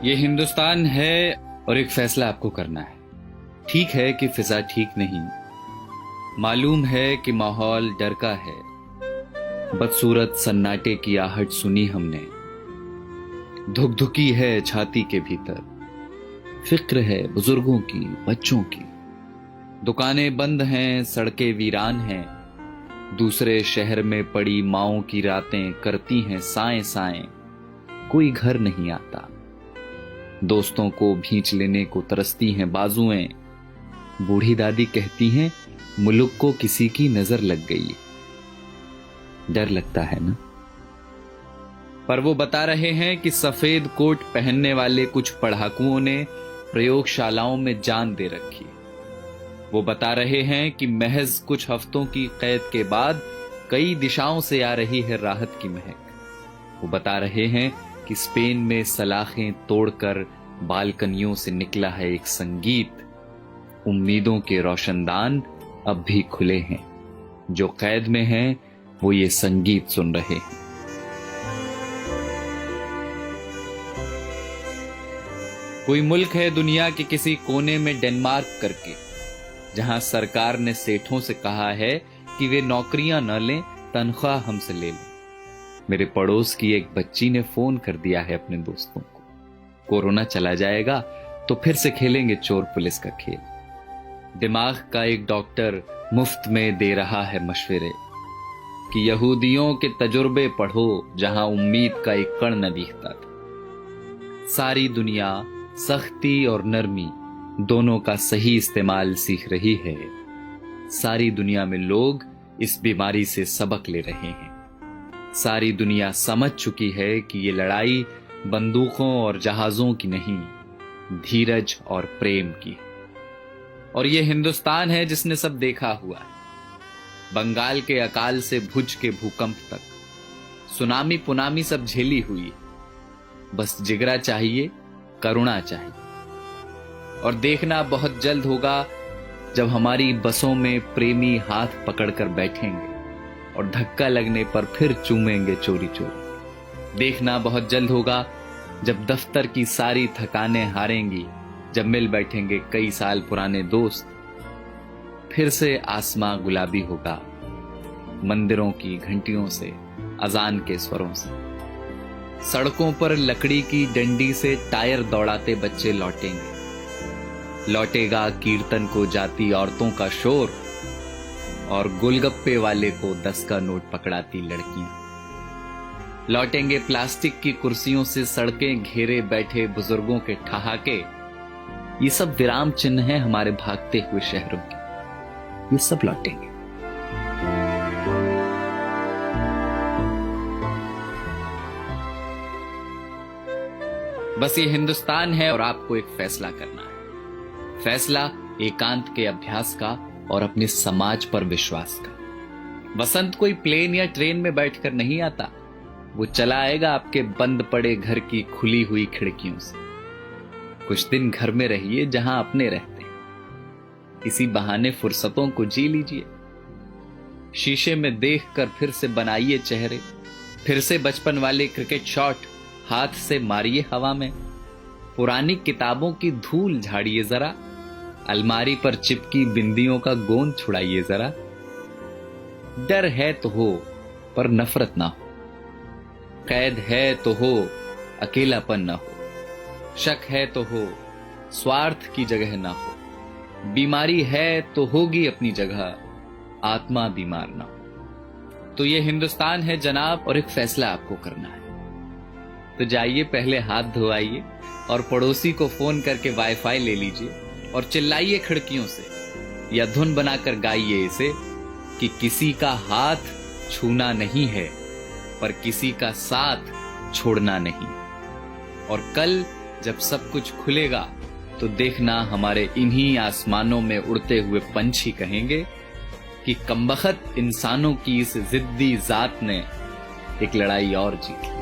ये हिंदुस्तान है और एक फैसला आपको करना है। ठीक है कि फिजा ठीक नहीं, मालूम है कि माहौल डर का है। बदसूरत सन्नाटे की आहट सुनी हमने, धुकधुकी है छाती के भीतर। फिक्र है बुजुर्गों की, बच्चों की। दुकानें बंद हैं, सड़कें वीरान हैं। दूसरे शहर में पड़ी माओं की रातें करती हैं साएं साएं। कोई घर नहीं आता, दोस्तों को भींच लेने को तरसती हैं बाजुएं। बूढ़ी दादी कहती हैं मुल्क को किसी की नजर लग गई। डर लगता है ना। पर वो बता रहे हैं कि सफेद कोट पहनने वाले कुछ पढ़ाकुओं ने प्रयोगशालाओं में जान दे रखी। वो बता रहे हैं कि महज कुछ हफ्तों की कैद के बाद कई दिशाओं से आ रही है राहत की महक। वो बता रहे हैं कि स्पेन में सलाखें तोड़कर बालकनियों से निकला है एक संगीत। उम्मीदों के रोशनदान अब भी खुले हैं। जो कैद में हैं वो ये संगीत सुन रहे हैं। कोई मुल्क है दुनिया के किसी कोने में डेनमार्क करके, जहां सरकार ने सेठों से कहा है कि वे नौकरियां न लें, तनख्वाह हमसे ले लें। मेरे पड़ोस की एक बच्ची ने फोन कर दिया है अपने दोस्तों को, कोरोना चला जाएगा तो फिर से खेलेंगे चोर पुलिस का खेल। दिमाग का एक डॉक्टर मुफ्त में दे रहा है मशवरे कि यहूदियों के तजुर्बे पढ़ो जहां उम्मीद का एक कण न दिखता था। सारी दुनिया सख्ती और नरमी दोनों का सही इस्तेमाल सीख रही है। सारी दुनिया में लोग इस बीमारी से सबक ले रहे हैं। सारी दुनिया समझ चुकी है कि ये लड़ाई बंदूकों और जहाजों की नहीं, धीरज और प्रेम की। और ये हिंदुस्तान है जिसने सब देखा हुआ है। बंगाल के अकाल से भुज के भूकंप तक, सुनामी पुनामी सब झेली हुई। बस जिगरा चाहिए, करुणा चाहिए। और देखना बहुत जल्द होगा जब हमारी बसों में प्रेमी हाथ पकड़कर बैठेंगे और धक्का लगने पर फिर चूमेंगे चोरी चोरी। देखना बहुत जल्द होगा जब दफ्तर की सारी थकानें हारेंगी, जब मिल बैठेंगे कई साल पुराने दोस्त। फिर से आसमां गुलाबी होगा, मंदिरों की घंटियों से, अजान के स्वरों से। सड़कों पर लकड़ी की डंडी से टायर दौड़ाते बच्चे लौटेंगे। लौटेगा कीर्तन को जाती औरतों का शोर और गोलगप्पे वाले को 10 का नोट पकड़ाती लड़कियां। लौटेंगे प्लास्टिक की कुर्सियों से सड़कें घेरे बैठे बुजुर्गों के ठहाके। ये सब विराम चिन्ह हैं हमारे भागते हुए शहरों के। ये सब लौटेंगे। बस ये हिंदुस्तान है और आपको एक फैसला करना है। फैसला एकांत के अभ्यास का और अपने समाज पर विश्वास का। वसंत कोई प्लेन या ट्रेन में बैठकर नहीं आता, वो चला आएगा आपके बंद पड़े घर की खुली हुई खिड़कियों से। कुछ दिन घर में रहिए जहां अपने रहते हैं। इसी बहाने फुर्सतों को जी लीजिए। शीशे में देखकर फिर से बनाइए चेहरे। फिर से बचपन वाले क्रिकेट शॉट हाथ से मारिए हवा में। पुरानी किताबों की धूल झाड़िए जरा। अलमारी पर चिपकी बिंदियों का गोंद छुड़ाइए जरा। डर है तो हो पर नफरत ना हो। कैद है तो हो, अकेलापन ना हो। शक है तो हो, स्वार्थ की जगह ना हो। बीमारी है तो होगी अपनी जगह, आत्मा बीमार ना हो। तो ये हिंदुस्तान है जनाब और एक फैसला आपको करना है। तो जाइए पहले हाथ धोआइए और पड़ोसी को फोन करके वाईफाई ले लीजिए और चिल्लाइए खिड़कियों से या धुन बनाकर गाइए इसे कि किसी का हाथ छूना नहीं है पर किसी का साथ छोड़ना नहीं। और कल जब सब कुछ खुलेगा तो देखना हमारे इन्हीं आसमानों में उड़ते हुए पंछी कहेंगे कि कमबख्त इंसानों की इस जिद्दी जात ने एक लड़ाई और जीत ली।